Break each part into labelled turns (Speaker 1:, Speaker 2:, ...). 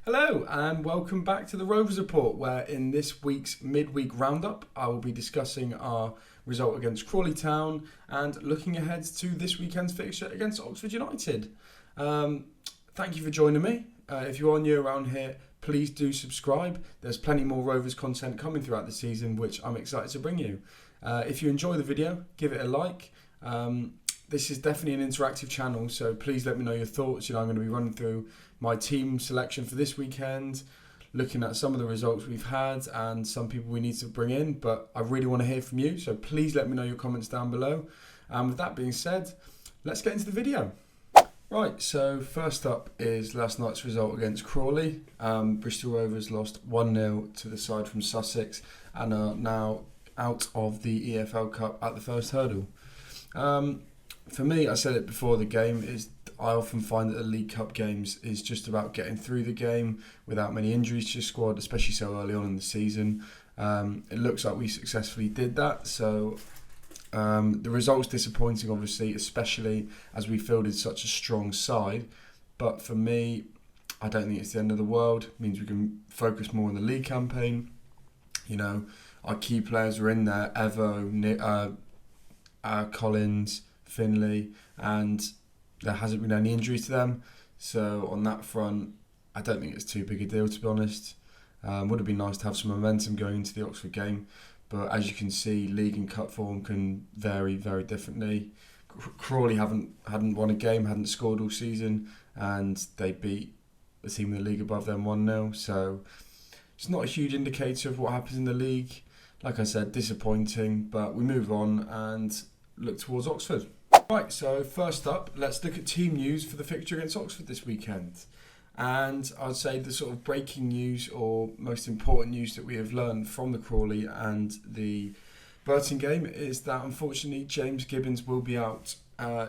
Speaker 1: Hello and welcome back to the Rovers Report, where in this week's midweek roundup I will be discussing our result against Crawley Town and looking ahead to this weekend's fixture against Oxford United. Thank you for joining me. If you are new around here, please do subscribe. There's plenty more Rovers content coming throughout the season, which I'm excited to bring you. If you enjoy the video, give it a like. This is definitely an interactive channel, so please let me know your thoughts. I'm going to be running through my team selection for this weekend, looking at some of the results we've had and some people we need to bring in, but I really want to hear from you, so please let me know your comments down below. And with that being said, let's get into the video. Right, so first up is last night's result against Crawley. Bristol Rovers lost 1-0 to the side from Sussex and are now out of the EFL Cup at the first hurdle. For me, I said it before the game, I often find that the League Cup games is just about getting through the game without many injuries to your squad, especially so early on in the season. It looks like we successfully did that, so the result's disappointing, obviously, especially as we fielded such a strong side. But for me, I don't think it's the end of the world. It means we can focus more on the league campaign. Our key players are in there: Evo, Collins, Finley, and there hasn't been any injuries to them. So on that front, I don't think it's too big a deal, to be honest. Would have been nice to have some momentum going into the Oxford game, but as you can see, league and cup form can vary very differently. Crawley hadn't won a game, hadn't scored all season, and they beat the team in the league above them 1-0. So it's not a huge indicator of what happens in the league. Like I said, disappointing, but we move on and look towards Oxford. Right, so first up, let's look at team news for the fixture against Oxford this weekend. And I'd say the sort of breaking news or most important news that we have learned from the Crawley and the Burton game is that unfortunately James Gibbons will be out.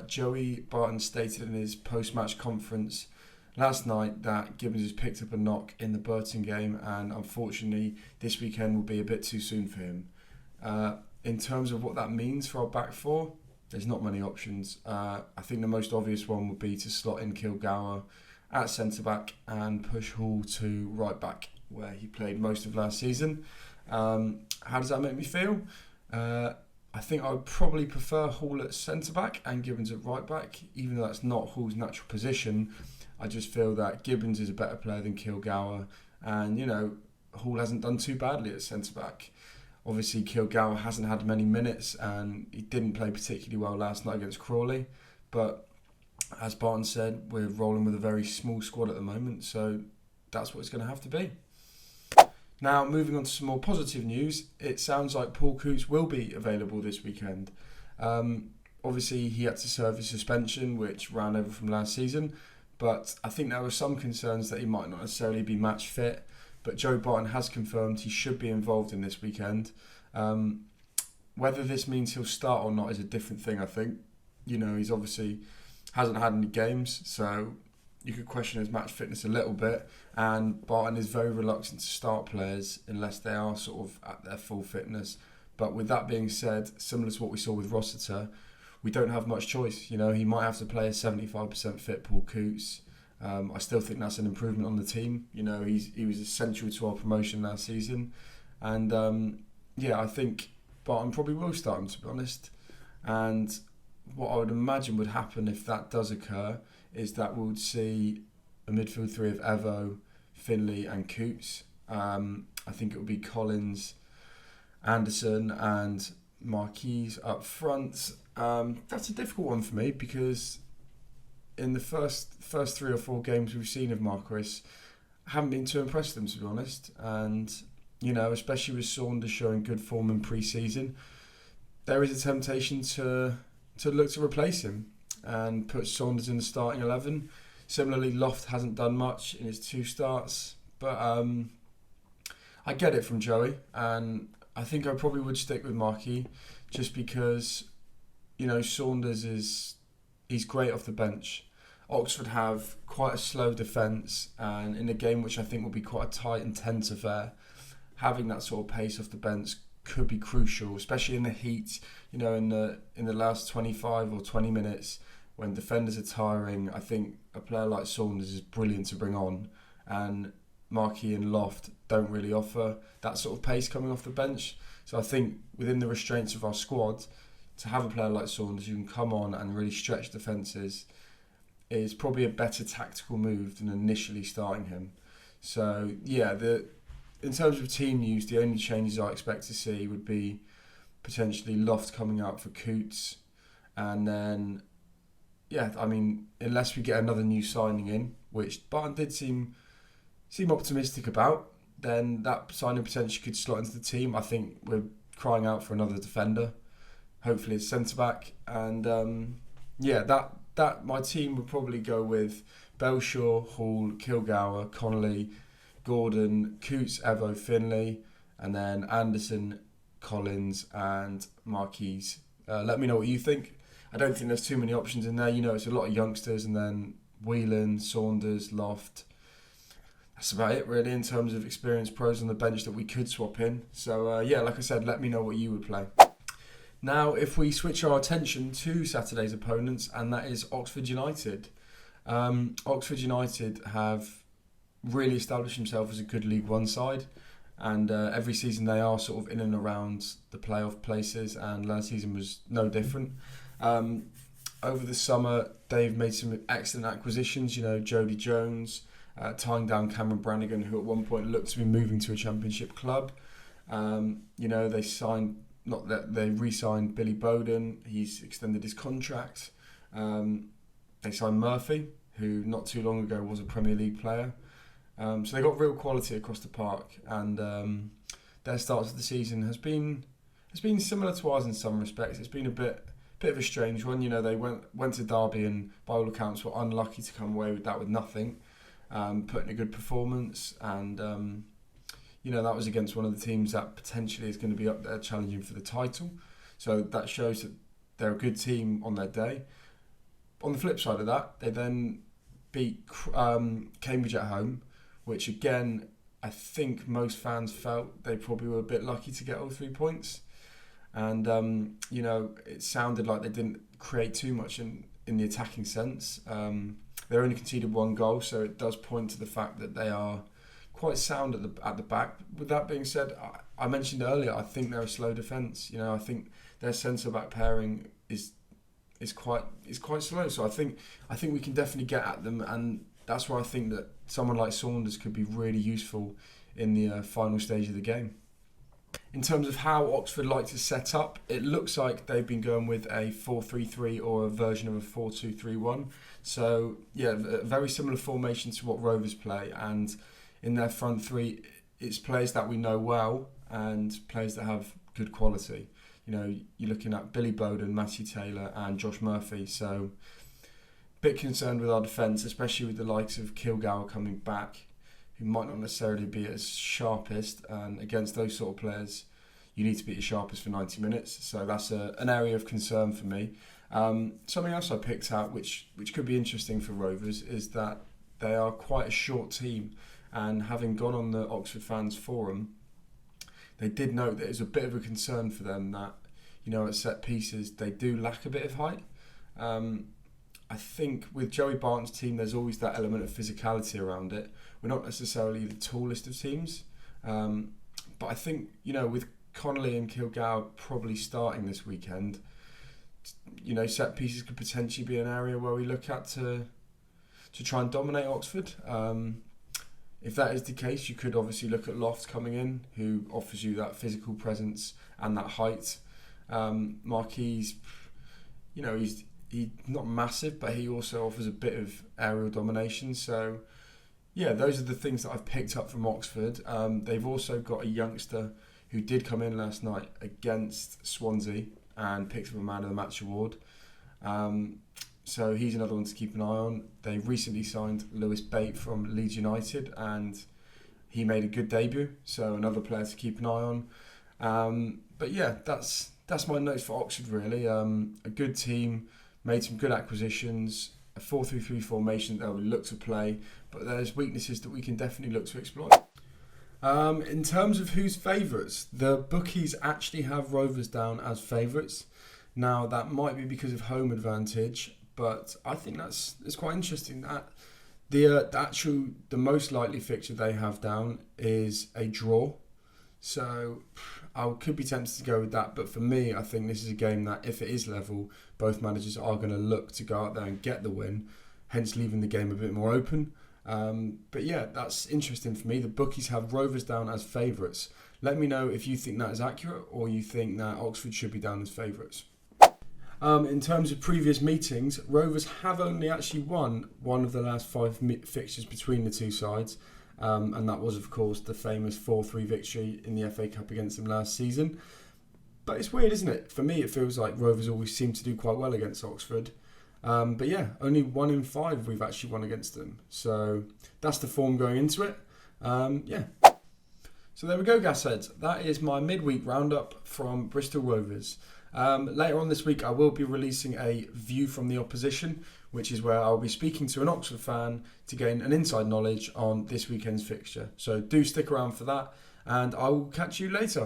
Speaker 1: Joey Barton stated in his post-match conference last night that Gibbons has picked up a knock in the Burton game, and unfortunately this weekend will be a bit too soon for him. In terms of what that means for our back four, there's not many options. I think the most obvious one would be to slot in Kilgour at centre-back and push Hall to right-back, where he played most of last season. How does that make me feel? I think I would probably prefer Hall at centre-back and Gibbons at right-back, even though that's not Hall's natural position. I just feel that Gibbons is a better player than Kilgour, and, Hall hasn't done too badly at centre-back. Obviously, Kilgour hasn't had many minutes and he didn't play particularly well last night against Crawley. But as Barton said, we're rolling with a very small squad at the moment, so that's what it's going to have to be. Now, moving on to some more positive news, it sounds like Paul Coots will be available this weekend. Obviously, he had to serve his suspension, which ran over from last season, but I think there were some concerns that he might not necessarily be match fit. But Joe Barton has confirmed he should be involved in this weekend. Whether this means he'll start or not is a different thing, I think. He's obviously hasn't had any games, so you could question his match fitness a little bit. And Barton is very reluctant to start players unless they are sort of at their full fitness. But with that being said, similar to what we saw with Rossiter, we don't have much choice. He might have to play a 75% fit Paul Coots. I still think that's an improvement on the team. He was essential to our promotion last season. And I think Barton probably will start him, to be honest. And what I would imagine would happen if that does occur is that we would see a midfield three of Evo, Finley and Coots. I think it would be Collins, Anderson and Marquis up front. That's a difficult one for me because in the first 3 or 4 games we've seen of Marquis, I haven't been too impressed with them, to be honest. And, especially with Saunders showing good form in pre-season, there is a temptation to look to replace him and put Saunders in the starting 11. Similarly, Loft hasn't done much in his 2 starts, but I get it from Joey, and I think I probably would stick with Marquis just because, Saunders he's great off the bench. Oxford have quite a slow defence, and in a game which I think will be quite a tight and tense affair, having that sort of pace off the bench could be crucial, especially in the heat. In the last 25 or 20 minutes when defenders are tiring. I think a player like Saunders is brilliant to bring on, and Marquis and Loft don't really offer that sort of pace coming off the bench. So I think within the restraints of our squad, to have a player like Saunders who can come on and really stretch defences is probably a better tactical move than initially starting him. So yeah, in terms of team news, the only changes I expect to see would be potentially Loft coming out for Coots, and then unless we get another new signing in, which Barton did seem optimistic about, then that signing potentially could slot into the team. I think we're crying out for another defender, hopefully a centre back, and that my team would probably go with Belshaw, Hall, Kilgour, Connolly, Gordon, Coots, Evo, Finlay, and then Anderson, Collins, and Marquis. Let me know what you think. I don't think there's too many options in there. It's a lot of youngsters, and then Whelan, Saunders, Loft. That's about it really in terms of experienced pros on the bench that we could swap in. So like I said, let me know what you would play. Now, if we switch our attention to Saturday's opponents, and that is Oxford United. Oxford United have really established themselves as a good League One side, and every season they are sort of in and around the playoff places, and last season was no different. Over the summer, they've made some excellent acquisitions, Jody Jones, tying down Cameron Brannigan, who at one point looked to be moving to a Championship club. They re-signed Billy Bowden. He's extended his contract. They signed Murphy, who not too long ago was a Premier League player. So they got real quality across the park, and their start of the season has been similar to ours in some respects. It's been a bit of a strange one. They went to Derby and by all accounts were unlucky to come away with nothing. Put in a good performance, and that was against one of the teams that potentially is going to be up there challenging for the title. So that shows that they're a good team on their day. On the flip side of that, they then beat Cambridge at home, which again, I think most fans felt they probably were a bit lucky to get all 3 points. And, it sounded like they didn't create too much in the attacking sense. They only conceded 1 goal, so it does point to the fact that they are quite sound at the back. With that being said, I mentioned earlier, I think they're a slow defence. I think their centre-back pairing is quite slow. So I think we can definitely get at them, and that's why I think that someone like Saunders could be really useful in the final stage of the game. In terms of how Oxford like to set up, it looks like they've been going with a 4-3-3 or a version of a 4-2-3-1. So, a very similar formation to what Rovers play. And in their front three, it's players that we know well and players that have good quality. You're looking at Billy Bowden, Matthew Taylor and Josh Murphy. So, bit concerned with our defence, especially with the likes of Kilgour coming back, who might not necessarily be as sharpest, and against those sort of players you need to be at your sharpest for 90 minutes, so that's an area of concern for me. Something else I picked out which could be interesting for Rovers is that they are quite a short team, and having gone on the Oxford Fans Forum, they did note that it's a bit of a concern for them that at set pieces they do lack a bit of height. I think with Joey Barton's team, there's always that element of physicality around it. We're not necessarily the tallest of teams, but I think with Connolly and Kilgour probably starting this weekend, set pieces could potentially be an area where we look at to try and dominate Oxford. If that is the case, you could obviously look at Loft coming in, who offers you that physical presence and that height. Marquis, he's not massive, but he also offers a bit of aerial domination. So, those are the things that I've picked up from Oxford. They've also got a youngster who did come in last night against Swansea and picked up a Man of the Match award. So he's another one to keep an eye on. They recently signed Lewis Bate from Leeds United, and he made a good debut. So another player to keep an eye on. That's my notes for Oxford really. A good team, made some good acquisitions, a 4-3-3 formation that we look to play, but there's weaknesses that we can definitely look to exploit. In terms of who's favourites, the bookies actually have Rovers down as favourites. Now that might be because of home advantage, but I think it's quite interesting that The most likely fixture they have down is a draw. So I could be tempted to go with that, but for me, I think this is a game that if it is level, both managers are going to look to go out there and get the win, hence leaving the game a bit more open. But yeah, that's interesting for me. The bookies have Rovers down as favourites. Let me know if you think that is accurate or you think that Oxford should be down as favourites. In terms of previous meetings, Rovers have only actually won one of the last 5 fixtures between the two sides. And that was, of course, the famous 4-3 victory in the FA Cup against them last season. But it's weird, isn't it? For me, it feels like Rovers always seem to do quite well against Oxford. But yeah, only 1 in 5 we've actually won against them. So that's the form going into it. Yeah. So there we go, Gasheads. That is my midweek roundup from Bristol Rovers. Later on this week, I will be releasing a view from the opposition, which is where I'll be speaking to an Oxford fan to gain an inside knowledge on this weekend's fixture. So do stick around for that, and I will catch you later.